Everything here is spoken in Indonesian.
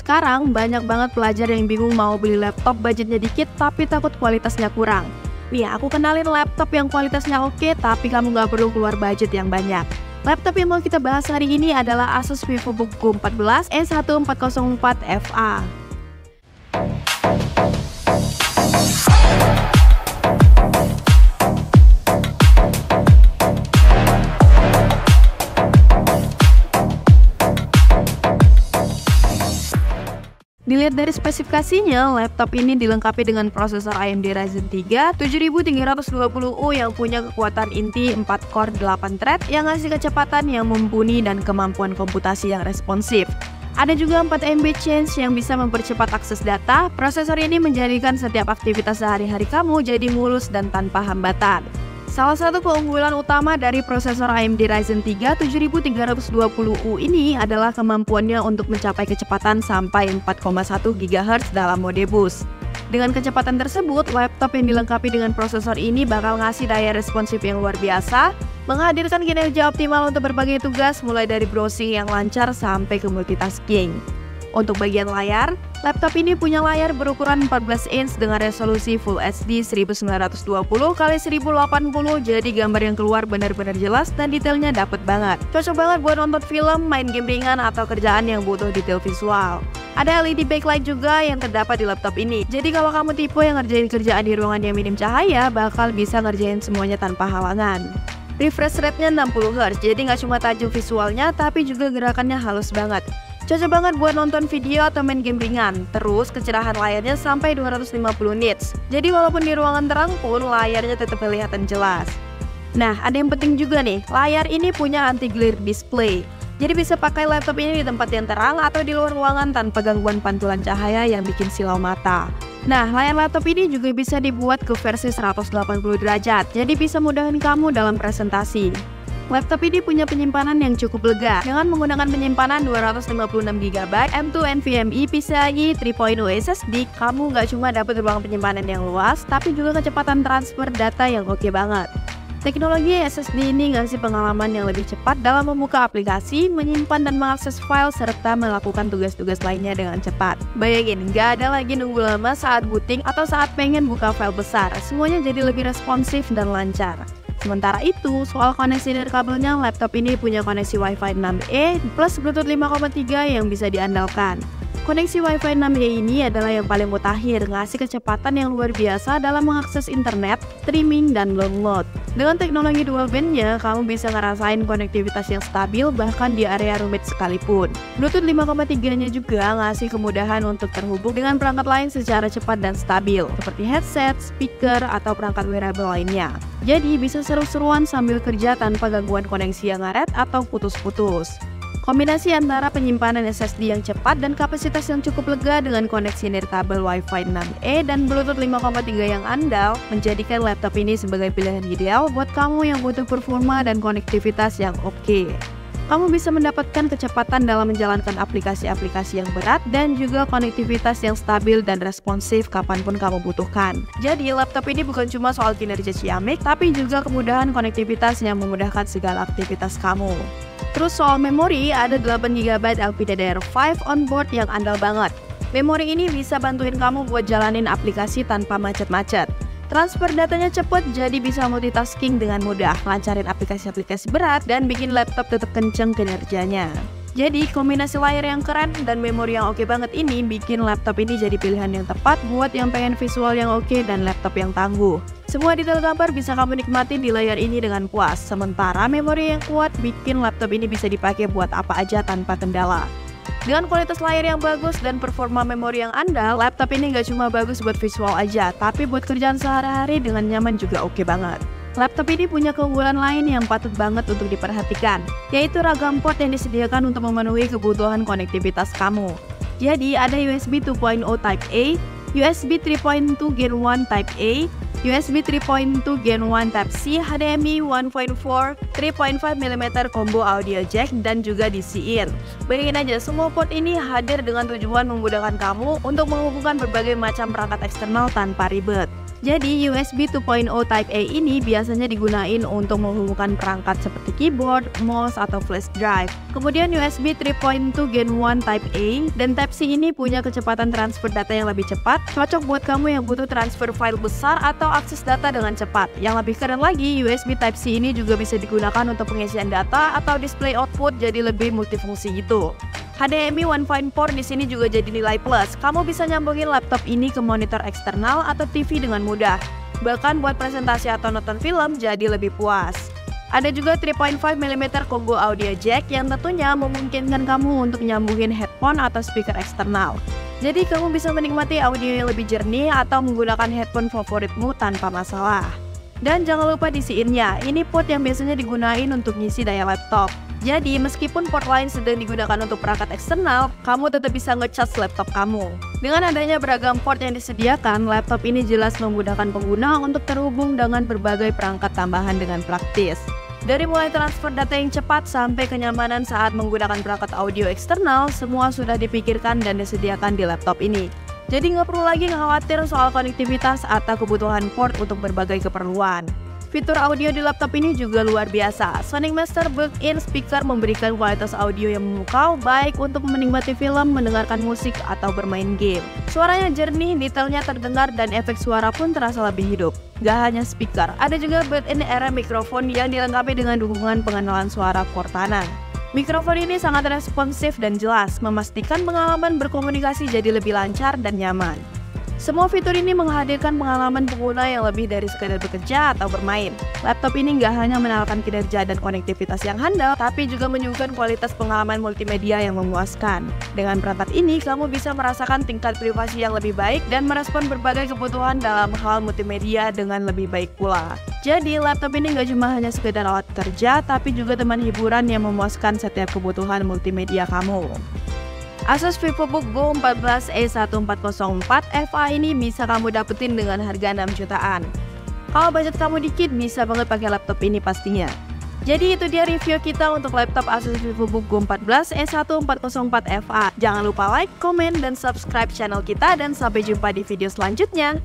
Sekarang banyak banget pelajar yang bingung mau beli laptop budgetnya dikit tapi takut kualitasnya kurang. Nih, aku kenalin laptop yang kualitasnya oke tapi kamu nggak perlu keluar budget yang banyak. Laptop yang mau kita bahas hari ini adalah Asus VivoBook Go 14 E1404FA. Dilihat dari spesifikasinya, laptop ini dilengkapi dengan prosesor AMD Ryzen 3 7320U yang punya kekuatan inti 4 core 8 thread yang ngasih kecepatan yang mumpuni dan kemampuan komputasi yang responsif. Ada juga 4 MB Change yang bisa mempercepat akses data. Prosesor ini menjadikan setiap aktivitas sehari-hari kamu jadi mulus dan tanpa hambatan. Salah satu keunggulan utama dari prosesor AMD Ryzen 3 7320U ini adalah kemampuannya untuk mencapai kecepatan sampai 4,1 GHz dalam mode boost. Dengan kecepatan tersebut, laptop yang dilengkapi dengan prosesor ini bakal ngasih daya responsif yang luar biasa, menghadirkan kinerja optimal untuk berbagai tugas mulai dari browsing yang lancar sampai ke multitasking. Untuk bagian layar, laptop ini punya layar berukuran 14 inch dengan resolusi Full HD 1920x1080, jadi gambar yang keluar benar-benar jelas dan detailnya dapet banget. Cocok banget buat nonton film, main game ringan, atau kerjaan yang butuh detail visual. Ada LED backlight juga yang terdapat di laptop ini, jadi kalau kamu tipe yang ngerjain kerjaan di ruangan yang minim cahaya, bakal bisa ngerjain semuanya tanpa halangan. Refresh rate-nya 60Hz, jadi nggak cuma tajuk visualnya, tapi juga gerakannya halus banget. Cocok banget buat nonton video atau main game ringan. Terus kecerahan layarnya sampai 250 nits. Jadi walaupun di ruangan terang pun layarnya tetap kelihatan jelas. Nah, ada yang penting juga nih, layar ini punya anti-glare display. Jadi bisa pakai laptop ini di tempat yang terang atau di luar ruangan tanpa gangguan pantulan cahaya yang bikin silau mata. Nah, layar laptop ini juga bisa dibuat ke versi 180 derajat, jadi bisa mudahin kamu dalam presentasi. Laptop ini punya penyimpanan yang cukup lega. Dengan menggunakan penyimpanan 256GB M2 NVMe PCIe 3.0 SSD, kamu nggak cuma dapat ruang penyimpanan yang luas, tapi juga kecepatan transfer data yang oke banget. Teknologi SSD ini ngasih pengalaman yang lebih cepat dalam membuka aplikasi, menyimpan dan mengakses file, serta melakukan tugas-tugas lainnya dengan cepat. Bayangin, nggak ada lagi nunggu lama saat booting atau saat pengen buka file besar. Semuanya jadi lebih responsif dan lancar. Sementara itu, soal koneksi nirkabelnya, laptop ini punya koneksi Wi-Fi 6E plus Bluetooth 5.3 yang bisa diandalkan. Koneksi Wi-Fi 6E ini adalah yang paling mutakhir, ngasih kecepatan yang luar biasa dalam mengakses internet, streaming, dan download. Dengan teknologi dual band-nya, kamu bisa ngerasain konektivitas yang stabil bahkan di area rumit sekalipun. Bluetooth 5.3-nya juga ngasih kemudahan untuk terhubung dengan perangkat lain secara cepat dan stabil, seperti headset, speaker, atau perangkat wearable lainnya. Jadi bisa seru-seruan sambil kerja tanpa gangguan koneksi yang ngaret atau putus-putus. Kombinasi antara penyimpanan SSD yang cepat dan kapasitas yang cukup lega dengan koneksi nirkabel Wi-Fi 6E dan Bluetooth 5.3 yang andal menjadikan laptop ini sebagai pilihan ideal buat kamu yang butuh performa dan konektivitas yang oke. Kamu bisa mendapatkan kecepatan dalam menjalankan aplikasi-aplikasi yang berat dan juga konektivitas yang stabil dan responsif kapanpun kamu butuhkan. Jadi laptop ini bukan cuma soal kinerja ciamik, tapi juga kemudahan konektivitas yang memudahkan segala aktivitas kamu. Terus soal memori, ada 8GB LPDDR5 on board yang andal banget. Memori ini bisa bantuin kamu buat jalanin aplikasi tanpa macet-macet. Transfer datanya cepet, jadi bisa multitasking dengan mudah, lancarin aplikasi-aplikasi berat, dan bikin laptop tetap kenceng kinerjanya. Jadi kombinasi layar yang keren dan memori yang oke banget ini bikin laptop ini jadi pilihan yang tepat buat yang pengen visual yang oke dan laptop yang tangguh. Semua detail gambar bisa kamu nikmati di layar ini dengan puas, sementara memori yang kuat bikin laptop ini bisa dipakai buat apa aja tanpa kendala. Dengan kualitas layar yang bagus dan performa memori yang andal, laptop ini nggak cuma bagus buat visual aja, tapi buat kerjaan sehari-hari dengan nyaman juga oke banget. Laptop ini punya keunggulan lain yang patut banget untuk diperhatikan, yaitu ragam port yang disediakan untuk memenuhi kebutuhan konektivitas kamu. Jadi ada USB 2.0 Type A, USB 3.2 Gen 1 Type A, USB 3.2 Gen 1 Type C, HDMI 1.4, 3.5mm combo audio jack, dan juga DC-in. Bayangin aja, semua port ini hadir dengan tujuan memudahkan kamu untuk menghubungkan berbagai macam perangkat eksternal tanpa ribet. Jadi USB 2.0 Type A ini biasanya digunain untuk menghubungkan perangkat seperti keyboard, mouse, atau flash drive. Kemudian USB 3.2 Gen 1 Type A dan Type C ini punya kecepatan transfer data yang lebih cepat, cocok buat kamu yang butuh transfer file besar atau akses data dengan cepat. Yang lebih keren lagi, USB Type C ini juga bisa digunakan untuk pengisian data atau display output, jadi lebih multifungsi gitu. HDMI 1.4 di sini juga jadi nilai plus. Kamu bisa nyambungin laptop ini ke monitor eksternal atau TV dengan mudah. Bahkan buat presentasi atau nonton film jadi lebih puas. Ada juga 3.5 mm combo audio jack yang tentunya memungkinkan kamu untuk nyambungin headphone atau speaker eksternal. Jadi kamu bisa menikmati audio yang lebih jernih atau menggunakan headphone favoritmu tanpa masalah. Dan jangan lupa diisiinnya, ini port yang biasanya digunain untuk ngisi daya laptop. Jadi meskipun port lain sedang digunakan untuk perangkat eksternal, kamu tetap bisa ngecas laptop kamu. Dengan adanya beragam port yang disediakan, laptop ini jelas memudahkan pengguna untuk terhubung dengan berbagai perangkat tambahan dengan praktis. Dari mulai transfer data yang cepat sampai kenyamanan saat menggunakan perangkat audio eksternal, semua sudah dipikirkan dan disediakan di laptop ini. Jadi nggak perlu lagi khawatir soal konektivitas atau kebutuhan port untuk berbagai keperluan. Fitur audio di laptop ini juga luar biasa. Sonic Master built-in speaker memberikan kualitas audio yang memukau, baik untuk menikmati film, mendengarkan musik, atau bermain game. Suaranya jernih, detailnya terdengar, dan efek suara pun terasa lebih hidup. Gak hanya speaker, ada juga built-in era mikrofon yang dilengkapi dengan dukungan pengenalan suara Cortana. Mikrofon ini sangat responsif dan jelas, memastikan pengalaman berkomunikasi jadi lebih lancar dan nyaman. Semua fitur ini menghadirkan pengalaman pengguna yang lebih dari sekadar bekerja atau bermain. Laptop ini nggak hanya menawarkan kinerja dan konektivitas yang handal, tapi juga menyuguhkan kualitas pengalaman multimedia yang memuaskan. Dengan perangkat ini, kamu bisa merasakan tingkat privasi yang lebih baik dan merespon berbagai kebutuhan dalam hal multimedia dengan lebih baik pula. Jadi, laptop ini nggak cuma hanya sekedar alat kerja, tapi juga teman hiburan yang memuaskan setiap kebutuhan multimedia kamu. Asus VivoBook Go 14 E1404 FA ini bisa kamu dapetin dengan harga 6 jutaan. Kalau budget kamu dikit, bisa banget pakai laptop ini pastinya. Jadi itu dia review kita untuk laptop Asus VivoBook Go 14 E1404 FA. Jangan lupa like, komen, dan subscribe channel kita, dan sampai jumpa di video selanjutnya.